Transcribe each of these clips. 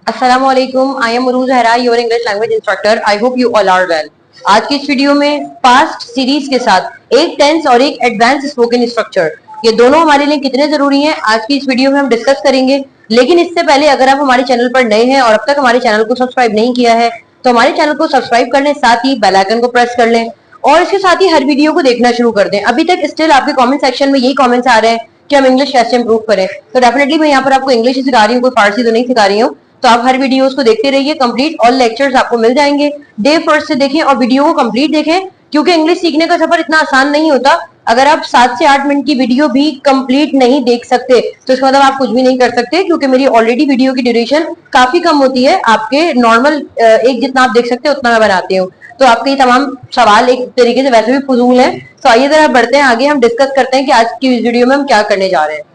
Assalamualaikum. I am Uruज Hera, your English language instructor. I hope you all are well. आज की इस video में past series के साथ एक टेंस और एक एडवांस स्पोकन स्ट्रक्चर, ये दोनों हमारे लिए कितने जरूरी हैं आज की इस वीडियो में हम डिस्कस करेंगे। लेकिन इससे पहले अगर आप हमारे चैनल पर नए हैं और अब तक हमारे चैनल को सब्सक्राइब नहीं किया है तो हमारे चैनल को सब्सक्राइब कर लें, साथ ही बेल आइकन को प्रेस कर लें और इसके साथ ही हर वीडियो को देखना शुरू कर दें। अभी तक स्टिल आपके कमेंट सेक्शन में यही कमेंट्स आ रहे हैं कि हम इंग्लिश कैसे इंप्रूव करें, तो डेफिनेटली मैं यहाँ पर आपको इंग्लिश सिखा रही हूँ, कोई फारसी तो नहीं सिखा रही हूँ। तो आप हर वीडियोस को देखते रहिए, कंप्लीट ऑल लेक्चर्स आपको मिल जाएंगे। डे फर्स्ट से देखें और वीडियो को कंप्लीट देखें, क्योंकि इंग्लिश सीखने का सफर इतना आसान नहीं होता। अगर आप 7 से 8 मिनट की वीडियो भी कंप्लीट नहीं देख सकते तो इसका मतलब आप कुछ भी नहीं कर सकते, क्योंकि मेरी ऑलरेडी वीडियो की ड्यूरेशन काफी कम होती है। आपके नॉर्मल एक जितना आप देख सकते हैं उतना मैं बनाती हूँ। तो आपके ये तमाम सवाल एक तरीके से वैसे भी फजूल है। तो आइए जरा बढ़ते हैं आगे, हम डिस्कस करते हैं कि आज की वीडियो में हम क्या करने जा रहे हैं।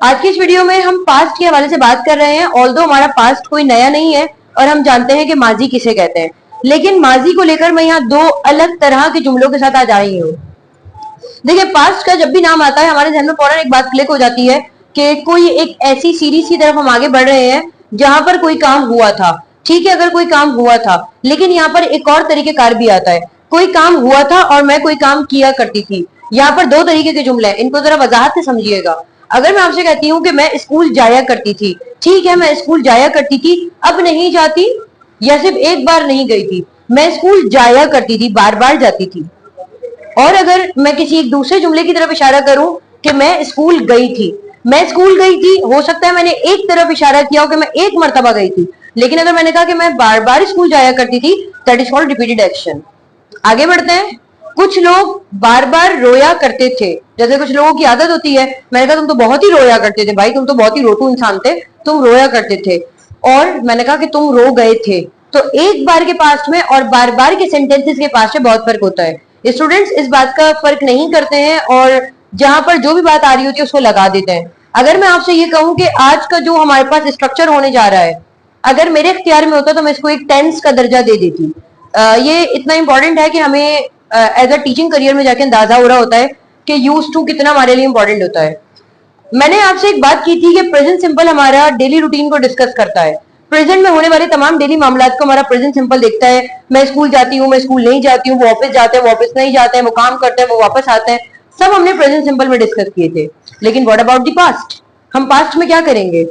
आज की इस वीडियो में हम पास्ट के हवाले से बात कर रहे हैं। ऑल्दो हमारा पास्ट कोई नया नहीं है और हम जानते हैं कि माजी किसे कहते हैं, लेकिन माजी को लेकर मैं यहाँ 2 अलग तरह के जुमलों के साथ आज आई हूँ। देखिए, पास्ट का जब भी नाम आता है हमारे ध्यान में फौरन एक बात क्लिक हो जाती है कि कोई एक ऐसी सीरीज की तरफ हम आगे बढ़ रहे हैं जहां पर कोई काम हुआ था। ठीक है, अगर कोई काम हुआ था, लेकिन यहाँ पर एक और तरीकेकार भी आता है। कोई काम हुआ था और मैं कोई काम किया करती थी। यहाँ पर 2 तरीके के जुमले हैं, इनको जरा वजाहत से समझिएगा। अगर मैं आपसे कहती हूँ कि मैं स्कूल जाया करती थी, ठीक है, मैं स्कूल जाया करती थी, अब नहीं जाती, या सिर्फ एक बार नहीं गई थी। मैं स्कूल जाया करती थी, बार बार जाती थी। और अगर मैं किसी एक दूसरे जुमले की तरफ इशारा करूं कि मैं स्कूल गई थी, मैं स्कूल गई थी, हो सकता है मैंने एक तरफ इशारा किया हो कि मैं एक मर्तबा गई थी, लेकिन अगर मैंने कहा कि मैं बार बार स्कूल जाया करती थी, that is called repeated action. आगे बढ़ते हैं। कुछ लोग बार बार रोया करते थे, जैसे कुछ लोगों की आदत होती है। मैंने कहा तुम तो बहुत ही रोया करते थे भाई, तुम तो बहुत ही रोतू इंसान थे, तुम रोया करते थे। और मैंने कहा कि तुम रो गए थे। तो एक बार के पास्ट में और बार बार के सेंटेंसेस के पास्ट में बहुत फर्क होता है। स्टूडेंट्स इस बात का फर्क नहीं करते हैं और जहां पर जो भी बात आ रही होती है उसको लगा देते हैं। अगर मैं आपसे ये कहूं कि आज का जो हमारे पास स्ट्रक्चर होने जा रहा है, अगर मेरे इख्तियार में होता तो मैं इसको एक टेंस का दर्जा दे देती। ये इतना इंपॉर्टेंट है कि हमें एज अ टीचिंग करियर में जाके अंदाजा हो रहा होता है कि यूज टू कितना हमारे लिए इंपॉर्टेंट होता है। मैंने आपसे एक बात की थी कि प्रेजेंट सिंपल हमारा डेली रूटीन को डिस्कस करता है। प्रेजेंट में होने वाले तमाम डेली मामलात को हमारा प्रेजेंट सिंपल देखता है। मैं स्कूल जाती हूँ, मैं स्कूल नहीं जाती हूँ, वो ऑफिस जाते हैं, वो ऑफिस नहीं जाते हैं, वो काम करते हैं, वो वापस आते हैं, सब हमने प्रेजेंट सिंपल में डिस्कस किए थे। लेकिन व्हाट अबाउट द पास्ट? हम पास्ट में क्या करेंगे?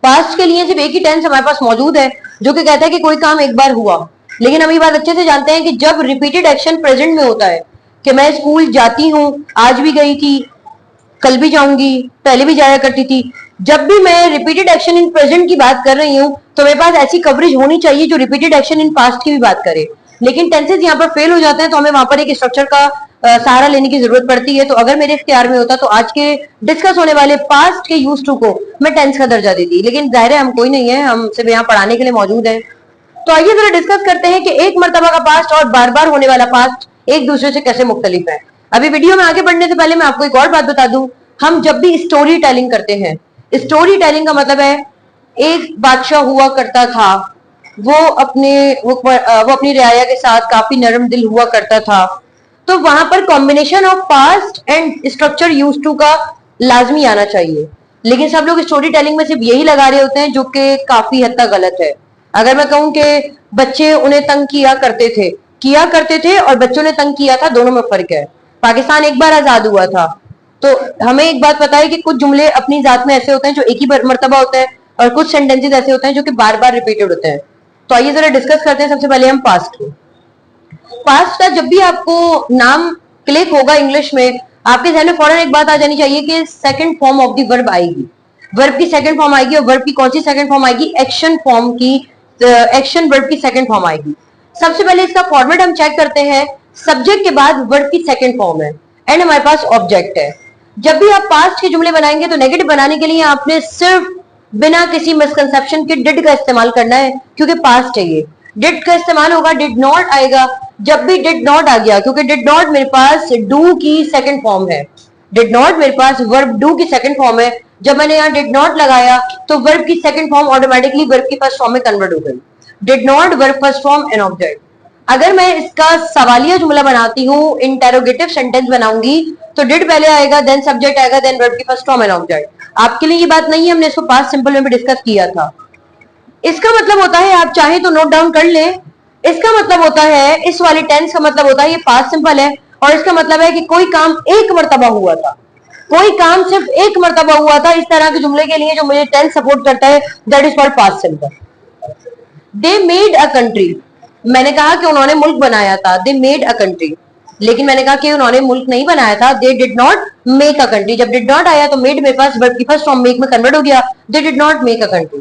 पास्ट के लिए सिर्फ एक ही टेंस हमारे पास मौजूद है जो कि कहता है कि कोई काम एक बार हुआ। लेकिन हम ये बात अच्छे से जानते हैं कि जब रिपीटेड एक्शन प्रेजेंट में होता है कि मैं स्कूल जाती हूँ, आज भी गई थी, कल भी जाऊंगी, पहले भी जाया करती थी, जब भी मैं रिपीटेड एक्शन इन प्रेजेंट की बात कर रही हूँ तो मेरे पास ऐसी कवरेज होनी चाहिए जो रिपीटेड एक्शन इन पास्ट की भी बात करे। लेकिन टेंसेस यहाँ पर फेल हो जाते हैं तो हमें वहां पर एक स्ट्रक्चर का सहारा लेने की जरूरत पड़ती है। तो अगर मेरे इख्तियार में होता तो आज के डिस्कस होने वाले पास्ट के यूज टू को मैं टेंस का दर्जा देती, लेकिन जाहिर है हम कोई नहीं है, हम सिर्फ यहाँ पढ़ाने के लिए मौजूद हैं। तो आइए जरा डिस्कस करते हैं कि एक मर्तबा का पास्ट और बार बार होने वाला पास्ट एक दूसरे से कैसे मुख्तलिफ है। अभी वीडियो में आगे बढ़ने से पहले मैं आपको एक और बात बता दूं, हम जब भी स्टोरी टेलिंग करते हैं, स्टोरी टेलिंग का मतलब है एक बादशाह हुआ करता था, वो अपनी रियाया के साथ काफी नरम दिल हुआ करता था। तो वहां पर combination of past and structure use to का लाजमी आना चाहिए। लेकिन सब लोग स्टोरी टेलिंग में सिर्फ यही लगा रहे होते हैं, जो कि काफी हद तक गलत है। अगर मैं कहूं कि बच्चे उन्हें तंग किया करते थे और बच्चों ने तंग किया था, दोनों में फर्क है। पाकिस्तान एक बार आजाद हुआ था, तो हमें एक बात पता है कि कुछ जुमले अपनी जात में ऐसे होते हैं जो एक ही मर्तबा होते हैं और कुछ सेंटेंसेस ऐसे होते हैं जो कि बार बार रिपीटेड होते हैं। तो आइए जरा डिस्कस करते हैं सबसे पहले हम पास्ट को। पास्ट का जब भी आपको नाम क्लिक होगा इंग्लिश में, आपके ध्यान में फौरन एक बात आ जानी चाहिए कि second form of the verb आएगी। वर्ब की सेकंड फॉर्म आएगी, और वर्ब की कौन सी सेकंड फॉर्म आएगी? एक्शन फॉर्म की, एक्शन वर्ब की सेकंड फॉर्म आएगी। सबसे पहले इसका फॉर्मेट हम चेक करते हैं। सब्जेक्ट के बाद वर्ब की सेकंड फॉर्म है एंड हमारे पास ऑब्जेक्ट है। जब भी आप पास्ट के जुमले बनाएंगे तो नेगेटिव बनाने के लिए आपने सिर्फ बिना किसी मिसकंसेप्शन के डिड का इस्तेमाल करना है, क्योंकि पास्ट है ये। डिड का इस्तेमाल होगा, डिड नॉट आएगा। जब भी डिड नॉट आ गया, क्योंकि डिड नॉट मेरे पास डू की सेकंड फॉर्म है, डिड नॉट मेरे पास वर्ब डू की सेकंड फॉर्म है। जब मैंने यहाँ डिड नॉट लगाया तो वर्ब की सेकंड फॉर्म ऑटोमेटिकली वर्ब की फर्स्ट फॉर्म में कन्वर्ट हो गई। Did not verb first form an object. अगर मैं इसका सवालिया जुमला बनाती हूँ, इंटेरोगेटिव सेंटेंस बनाऊंगी, तो डिड पहले आएगा, देन सब्जेक्ट आएगा, देन वर्ब की फर्स्ट फॉर्म एन ऑब्जेक्ट। आपके लिए ये बात नहीं है, हमने इसको पास्ट सिंपल में भी डिस्कस किया था। इसका मतलब होता है, आप चाहे तो नोट डाउन कर ले, इसका मतलब होता है, इस वाले टेंस का मतलब होता है ये पास्ट सिंपल है, और इसका मतलब है कि कोई काम एक मर्तबा हुआ था, कोई काम सिर्फ एक मर्तबा हुआ था। इस तरह के जुमले के लिए जो मुझे टेंस सपोर्ट करता है, that is called past simple. They made a country, मैंने कहा कि उन्होंने मुल्क बनाया था, दे मेड अ कंट्री, लेकिन मैंने कहा कि उन्होंने मुल्क नहीं बनाया था, they did not make a country. जब डिड नॉट आया तो मेड मेरे पास वर्ब की फर्स्ट फॉर्म मेक में कन्वर्ट हो गया, they did not make a country.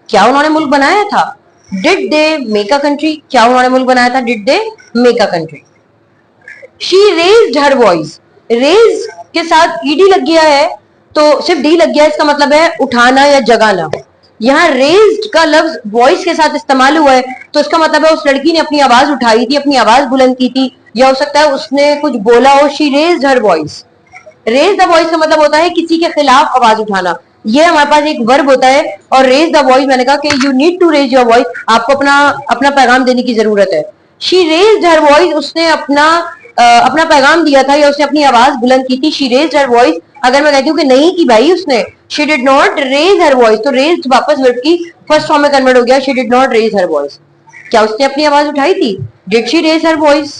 क्या उन्होंने मुल्क बनाया था? Did they make a country? क्या उन्होंने मुल्क बनाया था? Did they make a country? She raised her voice, raise के साथ ईडी लग गया है, तो सिर्फ डी लग गया है, इसका मतलब है उठाना या जगाना। यहाँ रेज्ड का लफ्ज वॉइस के साथ इस्तेमाल हुआ है, तो इसका मतलब है उस लड़की ने अपनी आवाज उठाई थी, अपनी आवाज बुलंद की थी, या हो सकता है उसने कुछ बोला हो। She raised her voice, raise the voice का मतलब होता है किसी के खिलाफ आवाज उठाना, ये हमारे पास एक वर्ब होता है। और रेज द वॉइस, मैंने कहा कि you need to raise your voice, आपको अपना अपना पैगाम देने की जरूरत है। शी रेज्ड हर वॉइस, उसने अपना पैगाम दिया था, या उसने अपनी आवाज बुलंद की थी। शी रेज्ड हर वॉइस, अगर मैं कहती हूँ कि नहीं की भाई उसने, she did not raise her voice, तो रेज वापस वर्ब की फर्स्ट फॉर्म में कन्वर्ट हो गया, she did not raise her voice. क्या उसने अपनी आवाज उठाई थी? Did she raise her voice?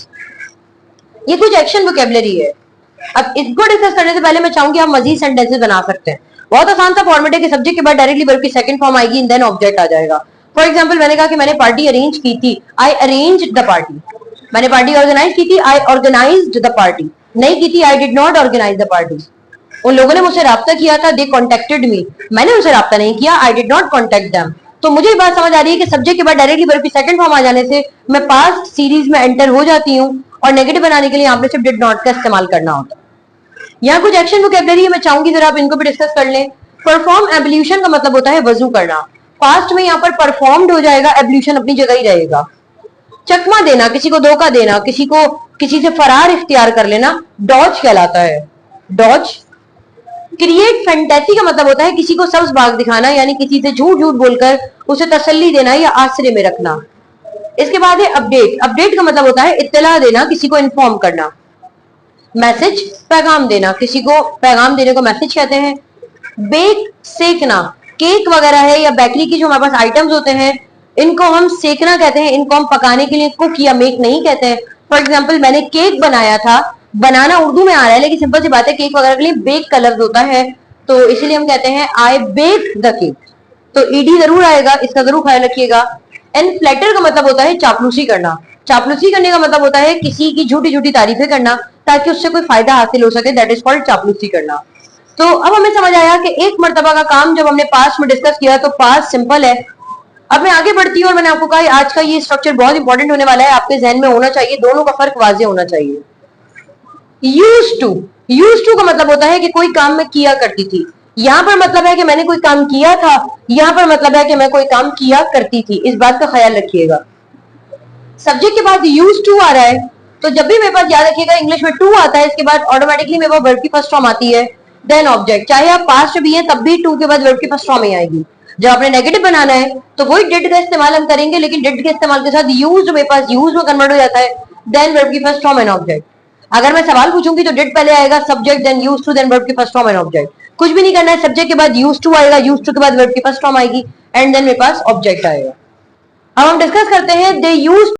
ये कुछ एक्शन वोकेबलरी है। अब इसको डिस्कस करने से पहले मैं चाहूंगी आप मजीद सेंटेंसेस बना सकते हैं। बहुत आसान सा फॉर्मेट है कि सब्जेक्ट के बाद डायरेक्टली वर्ब की सेकंड फॉर्म आएगी एंड देन ऑब्जेक्ट आ जाएगा। फॉर एग्जांपल मैंने कहा कि मैंने पार्टी अरेंज की थी, आई अरेंज्ड द पार्टी। मैंने पार्टी ऑर्गेनाइज की थी, आई ऑर्गेनाइज्ड द पार्टी। नहीं की थी, I did not organise the party. उन लोगों ने मुझसे राब्ता किया था, दे कॉन्टेक्टेड मी। मैंने उनसे राब्ता नहीं किया, आई डिड नॉट कॉन्टेक्ट देम। तो मुझे ये बात समझ आ रही है कि सब्जेक्ट के बाद डायरेक्टली वर्ब की सेकंड फॉर्म आ जाने से मैं पास्ट सीरीज में एंटर हो जाती हूँ, और नेगेटिव बनाने के लिए आपने सिर्फ डिड नॉट का इस्तेमाल करना होता है। यहाँ कुछ एक्शन वोकैबुलरी है, मैं चाहूंगी जरा आप इनको भी डिस्कस कर लें। परफॉर्म एब्ल्यूशन का मतलब होता है वजू करना। पास्ट में यहाँ पर परफॉर्म्ड हो जाएगा, एब्ल्यूशन अपनी जगह ही रहेगा। चकमा देना, किसी को धोखा देना, किसी से फरार इख्तियार कर लेना, डॉज कहलाता है, डॉज। क्रिएट फैंटेसी का मतलब होता है किसी को सब्ज बाग दिखाना, यानी किसी से झूठ झूठ बोलकर उसे तसल्ली देना या आश्रय में रखना। इसके बाद है अपडेट। अपडेट का मतलब होता है इत्तला देना, किसी को इन्फॉर्म करना। मैसेज, पैगाम देना, किसी को पैगाम देने को मैसेज कहते हैं। बेक, सेकना, केक वगैरह है या बेकरी की जो हमारे पास आइटम्स होते हैं, इनको हम सेकना कहते हैं, इनको हम पकाने के लिए कुक या मेक नहीं कहते हैं। फॉर एग्जाम्पल मैंने केक बनाया था, बनाना उर्दू में आ रहा है, लेकिन सिंपल सी बात है केक वगैरह के लिए बेक का लफ्ज होता है, तो इसीलिए हम कहते हैं आई बेक द केक। तो ईडी जरूर आएगा, इसका जरूर ख्याल रखिएगा। एंड फ्लैटर का मतलब होता है चापलूसी करना। चापलूसी करने का मतलब होता है किसी की झूठी झूठी तारीफें करना ताकि उससे कोई फायदा हासिल हो सके, दैट इज कॉल्ड चापलूसी करना। तो अब हमें समझ आया कि एक मर्तबा का काम जब हमने पास्ट में डिस्कस किया तो पास्ट सिंपल है। अब मैं आगे बढ़ती हूँ और मैंने आपको कहा आज का ये स्ट्रक्चर बहुत इंपॉर्टेंट होने वाला है, आपके जहन में होना चाहिए, दोनों का फर्क वाज़ेह होना चाहिए। यूज्ड टू, यूज्ड टू का मतलब होता है कि कोई काम मैं किया करती थी। यहां पर मतलब है कि मैंने कोई काम किया था, यहां पर मतलब है कि मैं कोई काम किया करती थी, इस बात का ख्याल रखिएगा। सब्जेक्ट के बाद यूज्ड टू आ रहा है, तो जब भी मेरे पास याद रखिएगा इंग्लिश में टू आता है, इसके बाद ऑटोमेटिकली मेरे पास वर्ब की फर्स्ट फॉर्म आती है, देन ऑब्जेक्ट। चाहे आप पास्ट भी हैं तब भी टू के बाद वर्ब की फर्स्ट फॉर्म ही आएगी। जब आपने नेगेटिव बनाना है तो वही डिड का इस्तेमाल हम करेंगे, लेकिन डिड के इस्तेमाल के साथ यूज्ड मेरे पास यूज में कन्वर्ट हो जाता है, देन वर्ब की फर्स्ट फॉर्म एंड ऑब्जेक्ट। अगर मैं सवाल पूछूंगी तो डिड पहले आएगा, subject then used to, then verb की फर्स्ट फॉर्म एंड ऑब्जेक्ट। कुछ भी नहीं करना है, सब्जेक्ट के बाद यूज्ड टू आएगा, यूज्ड टू के बाद वर्ब की फर्स्ट फॉर्म आएगी, एंड देन मेरे पास ऑब्जेक्ट आएगा। अब हम डिस्कस करते हैं दे यूज्ड